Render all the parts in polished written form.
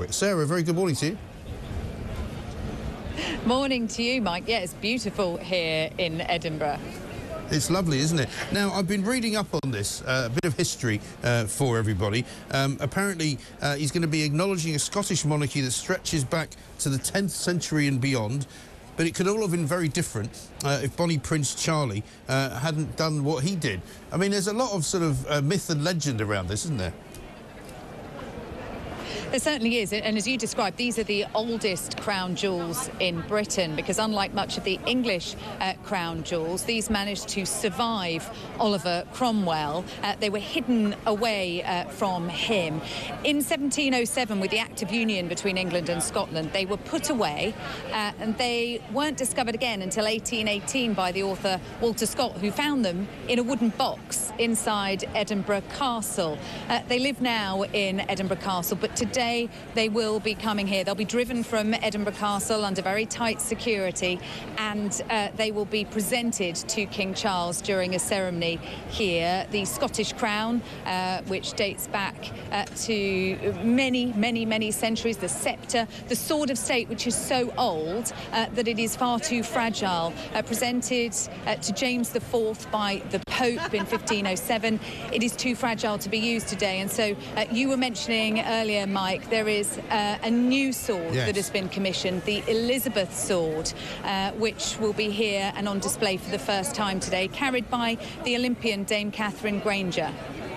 Sarah, very good morning to you. Morning to you, Mike. Yeah, it's beautiful here in Edinburgh. It's lovely, isn't it? Now, I've been reading up on this, a bit of history for everybody. Apparently, he's going to be acknowledging a Scottish monarchy that stretches back to the 10th century and beyond. But it could all have been very different if Bonnie Prince Charlie hadn't done what he did. I mean, there's a lot of sort of myth and legend around this, isn't there? There certainly is, and as you described, these are the oldest crown jewels in Britain, because unlike much of the English crown jewels, these managed to survive Oliver Cromwell. They were hidden away from him. In 1707, with the Act of Union between England and Scotland, they were put away, and they weren't discovered again until 1818 by the author Walter Scott, who found them in a wooden box inside Edinburgh Castle. They live now in Edinburgh Castle, but today they will be coming here. They'll be driven from Edinburgh Castle under very tight security, and they will be presented to King Charles during a ceremony here. The Scottish crown, which dates back to many centuries, the sceptre, the sword of state, which is so old that it is far too fragile, presented to James IV by the Pope in 1507. It is too fragile to be used today, and so you were mentioning earlier, Mike, there is a new sword that has been commissioned, the Elizabeth sword, which will be here and on display for the first time today, carried by the Olympian Dame Catherine Grainger.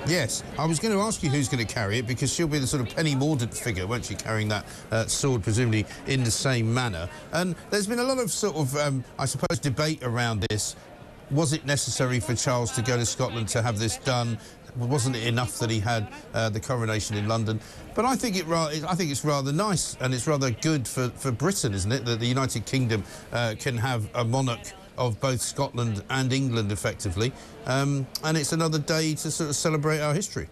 Yes, I was going to ask you who's going to carry it, because she'll be the sort of Penny Mordaunt figure, won't she, carrying that sword, presumably in the same manner. And there's been a lot of sort of, I suppose, debate around this. Was it necessary for Charles to go to Scotland to have this done? Wasn't it enough that he had the coronation in London? But I think it's rather nice, and it's rather good for Britain, isn't it, that the United Kingdom can have a monarch of both Scotland and England, effectively. And it's another day to sort of celebrate our history.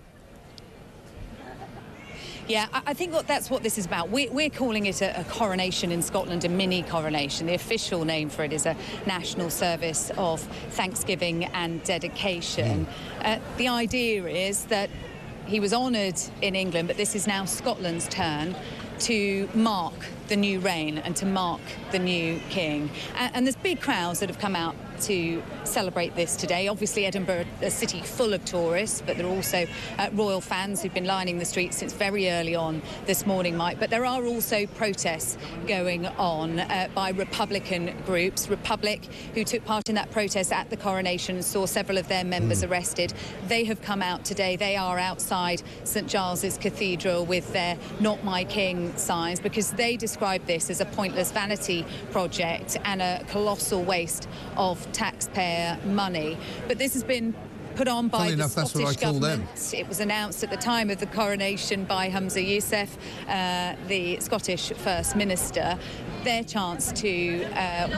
Yeah, I think that's what this is about. We're calling it a coronation in Scotland, a mini-coronation. The official name for it is a national service of thanksgiving and dedication. The idea is that he was honoured in England, but this is now Scotland's turn to mark the new reign and to mark the new king. And there's big crowds that have come out to celebrate this today. Obviously, Edinburgh, a city full of tourists, but there are also royal fans who've been lining the streets since very early on this morning, Mike. But there are also protests going on by Republican groups. Republic, who took part in that protest at the coronation, saw several of their members arrested. They have come out today. They are outside St Giles Cathedral with their "Not My King" signs, because they describe this as a pointless vanity project and a colossal waste of taxpayer money. But this has been put on by the Scottish government. It was announced at the time of the coronation by Humza Yousaf, the Scottish First Minister, their chance to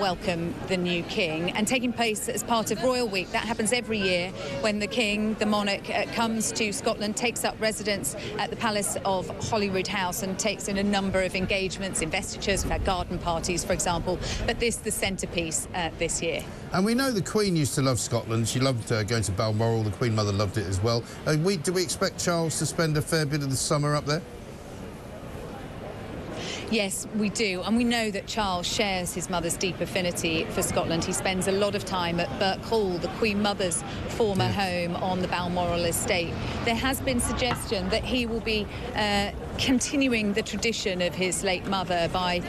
welcome the new king, and taking place as part of Royal Week. That happens every year when the king, the monarch, comes to Scotland, takes up residence at the Palace of Holyrood House and takes in a number of engagements, investitures. We've had garden parties, for example, but this the centrepiece this year. And we know the Queen used to love Scotland. She loved going to Balmoral. The Queen Mother loved it as well. Do we expect Charles to spend a fair bit of the summer up there? Yes, we do, and we know that Charles shares his mother's deep affinity for Scotland. He spends a lot of time at Birk Hall, the Queen Mother's former home on the Balmoral estate. There has been suggestion that he will be continuing the tradition of his late mother by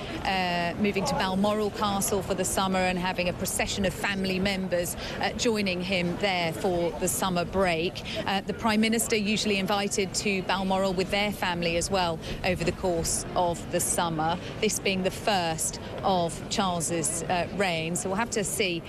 moving to Balmoral Castle for the summer and having a procession of family members joining him there for the summer break. The Prime Minister usually invited to Balmoral with their family as well over the course of the summer, this being the first of Charles's reign. So we'll have to see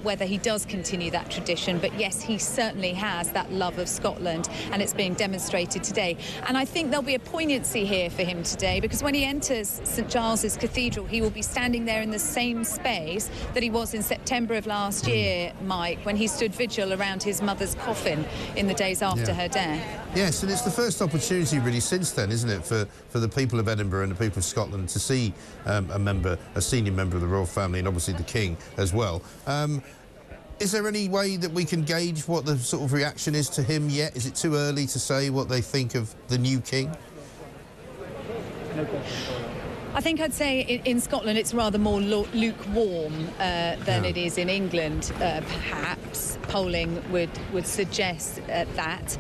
whether he does continue that tradition. But yes, he certainly has that love of Scotland, and it's being demonstrated today. And I think there'll be a poignancy here for him today, because when he enters St Giles Cathedral, he will be standing there in the same space that he was in September of last year, Mike, when he stood vigil around his mother's coffin in the days after her death. Yes, and it's the first opportunity really since then, isn't it, for the people of Edinburgh and the people of Scotland to see a senior member of the royal family, and obviously the King as well. Is there any way that we can gauge what the sort of reaction is to him yet? Is it too early to say what they think of the new King? I think I'd say in Scotland it's rather more lukewarm than it is in England, perhaps. Polling would suggest that.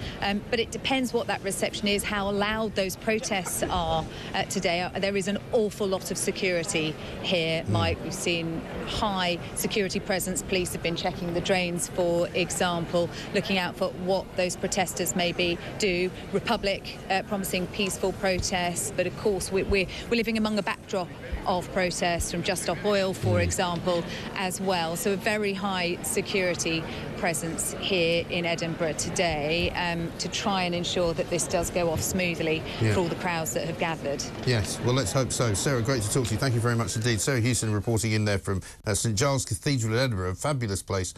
But it depends what that reception is, how loud those protests are today. There is an awful lot of security here, Mike. We've seen high security presence. Police have been checking the drains, for example, looking out for what those protesters maybe do. Republic promising peaceful protests, but of course we're living among a backdrop of protests from Just Stop Oil, for example, as well. So a very high security presence here in Edinburgh today to try and ensure that this does go off smoothly for all the crowds that have gathered. Yes, well, let's hope so. Sarah, great to talk to you. Thank you very much indeed. Sarah Hewson reporting in there from St Giles Cathedral in Edinburgh, a fabulous place.